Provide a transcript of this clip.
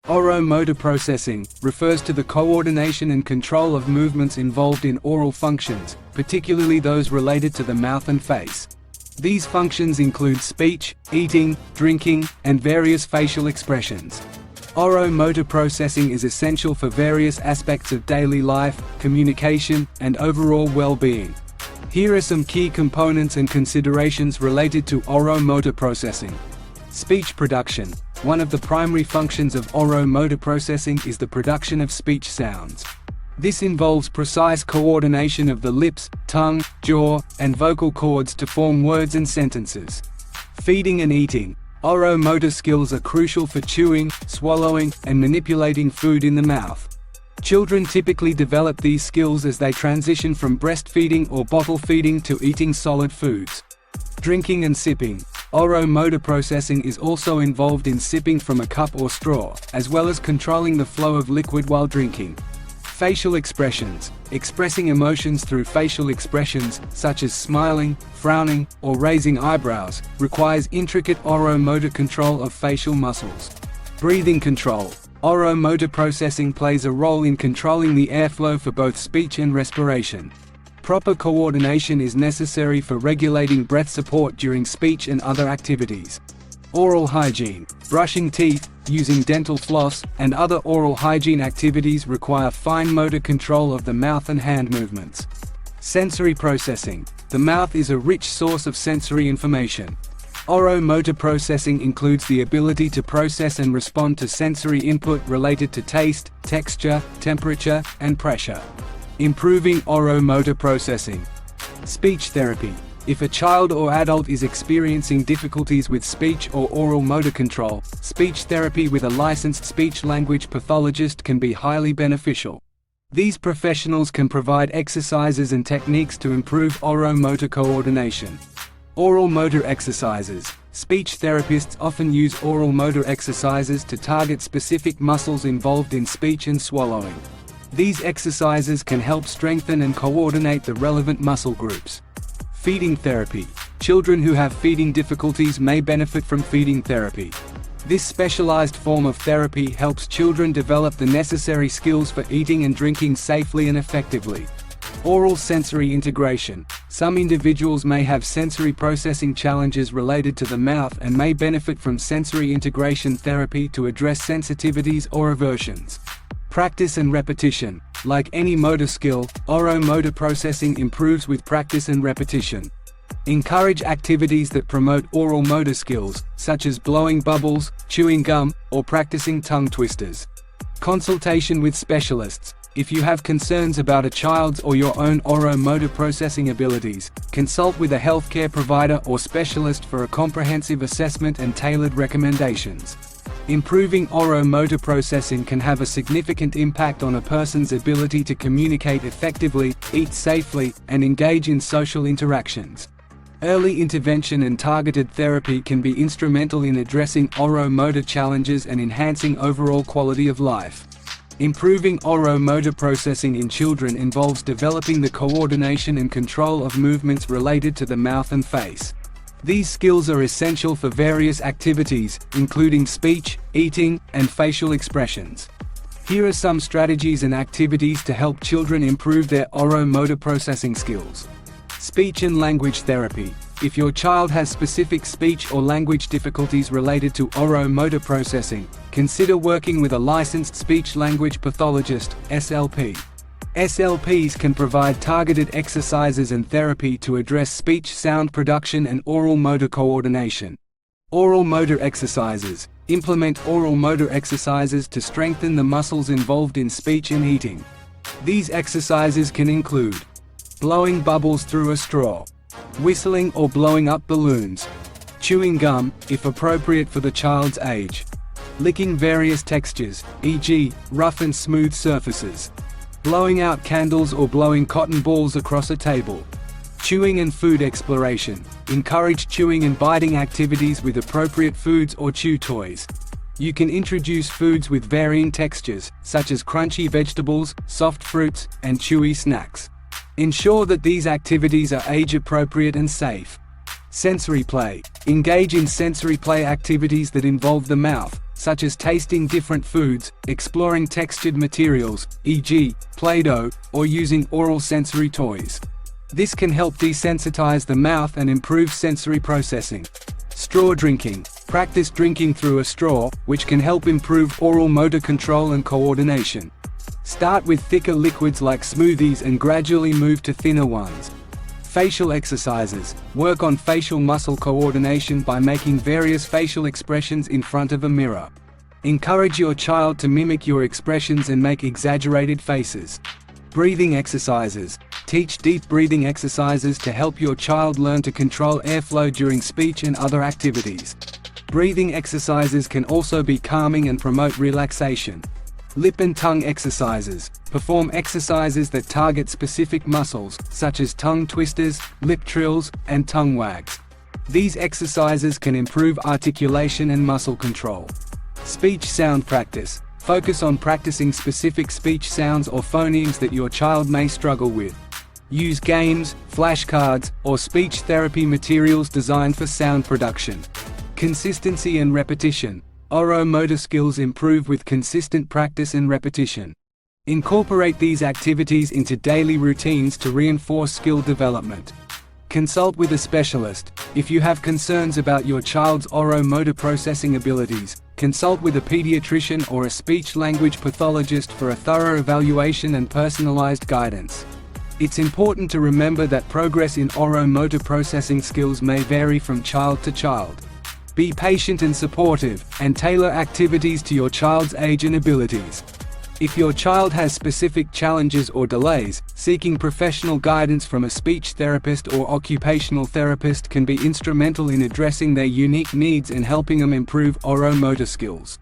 Oromotor processing refers to the coordination and control of movements involved in oral functions, particularly those related to the mouth and face. These functions include speech, eating, drinking, and various facial expressions. Oromotor processing is essential for various aspects of daily life, communication, and overall well-being. Here are some key components and considerations related to oromotor processing. Speech production. One of the primary functions of oromotor processing is the production of speech sounds. This involves precise coordination of the lips, tongue, jaw, and vocal cords to form words and sentences. Feeding and eating. Oromotor skills are crucial for chewing, swallowing, and manipulating food in the mouth. Children typically develop these skills as they transition from breastfeeding or bottle feeding to eating solid foods. Drinking and sipping. Oromotor processing is also involved in sipping from a cup or straw, as well as controlling the flow of liquid while drinking. Facial expressions. Expressing emotions through facial expressions, such as smiling, frowning, or raising eyebrows, requires intricate oromotor control of facial muscles. Breathing control. Oromotor processing plays a role in controlling the airflow for both speech and respiration. Proper coordination is necessary for regulating breath support during speech and other activities. Oral hygiene. Brushing teeth, using dental floss, and other oral hygiene activities require fine motor control of the mouth and hand movements. Sensory processing. The mouth is a rich source of sensory information. Oromotor processing includes the ability to process and respond to sensory input related to taste, texture, temperature, and pressure. Improving oromotor processing. Speech therapy. If a child or adult is experiencing difficulties with speech or oral motor control, speech therapy with a licensed speech-language pathologist can be highly beneficial. These professionals can provide exercises and techniques to improve oromotor coordination. Oral motor exercises. Speech therapists often use oral motor exercises to target specific muscles involved in speech and swallowing. These exercises can help strengthen and coordinate the relevant muscle groups. Feeding therapy. Children who have feeding difficulties may benefit from feeding therapy. This specialized form of therapy helps children develop the necessary skills for eating and drinking safely and effectively. Oral sensory integration. Some individuals may have sensory processing challenges related to the mouth and may benefit from sensory integration therapy to address sensitivities or aversions. Practice and repetition. Like any motor skill, oromotor processing improves with practice and repetition. Encourage activities that promote oral motor skills, such as blowing bubbles, chewing gum, or practicing tongue twisters. Consultation with specialists. If you have concerns about a child's or your own oromotor processing abilities, consult with a healthcare provider or specialist for a comprehensive assessment and tailored recommendations. Improving oromotor processing can have a significant impact on a person's ability to communicate effectively, eat safely, and engage in social interactions. Early intervention and targeted therapy can be instrumental in addressing oromotor challenges and enhancing overall quality of life. Improving oromotor processing in children involves developing the coordination and control of movements related to the mouth and face. These skills are essential for various activities, including speech, eating, and facial expressions. Here are some strategies and activities to help children improve their oromotor processing skills. Speech and language therapy. If your child has specific speech or language difficulties related to oromotor processing, consider working with a licensed speech-language pathologist, SLP. SLPs can provide targeted exercises and therapy to address speech sound production and oral motor coordination. Oral motor exercises. Implement oral motor exercises to strengthen the muscles involved in speech and eating. These exercises can include blowing bubbles through a straw, whistling or blowing up balloons, chewing gum, if appropriate for the child's age, licking various textures, e.g., rough and smooth surfaces, blowing out candles or blowing cotton balls across a table. Chewing and food exploration. Encourage chewing and biting activities with appropriate foods or chew toys. You can introduce foods with varying textures, such as crunchy vegetables, soft fruits, and chewy snacks. Ensure that these activities are age-appropriate and safe. Sensory play. Engage in sensory play activities that involve the mouth, such as tasting different foods, exploring textured materials, e.g., Play-Doh, or using oral sensory toys. This can help desensitize the mouth and improve sensory processing. Straw drinking. Practice drinking through a straw, which can help improve oral motor control and coordination. Start with thicker liquids like smoothies and gradually move to thinner ones. Facial exercises. Work on facial muscle coordination by making various facial expressions in front of a mirror. Encourage your child to mimic your expressions and make exaggerated faces. Breathing exercises. Teach deep breathing exercises to help your child learn to control airflow during speech and other activities. Breathing exercises can also be calming and promote relaxation. Lip and tongue exercises. Perform exercises that target specific muscles, such as tongue twisters, lip trills, and tongue wags. These exercises can improve articulation and muscle control. Speech sound practice. Focus on practicing specific speech sounds or phonemes that your child may struggle with. Use games, flashcards, or speech therapy materials designed for sound production. Consistency and repetition. Oromotor skills improve with consistent practice and repetition. Incorporate these activities into daily routines to reinforce skill development. Consult with a specialist. If you have concerns about your child's oromotor processing abilities, consult with a pediatrician or a speech-language pathologist for a thorough evaluation and personalized guidance. It's important to remember that progress in oromotor processing skills may vary from child to child. Be patient and supportive, and tailor activities to your child's age and abilities. If your child has specific challenges or delays, seeking professional guidance from a speech therapist or occupational therapist can be instrumental in addressing their unique needs and helping them improve oromotor skills.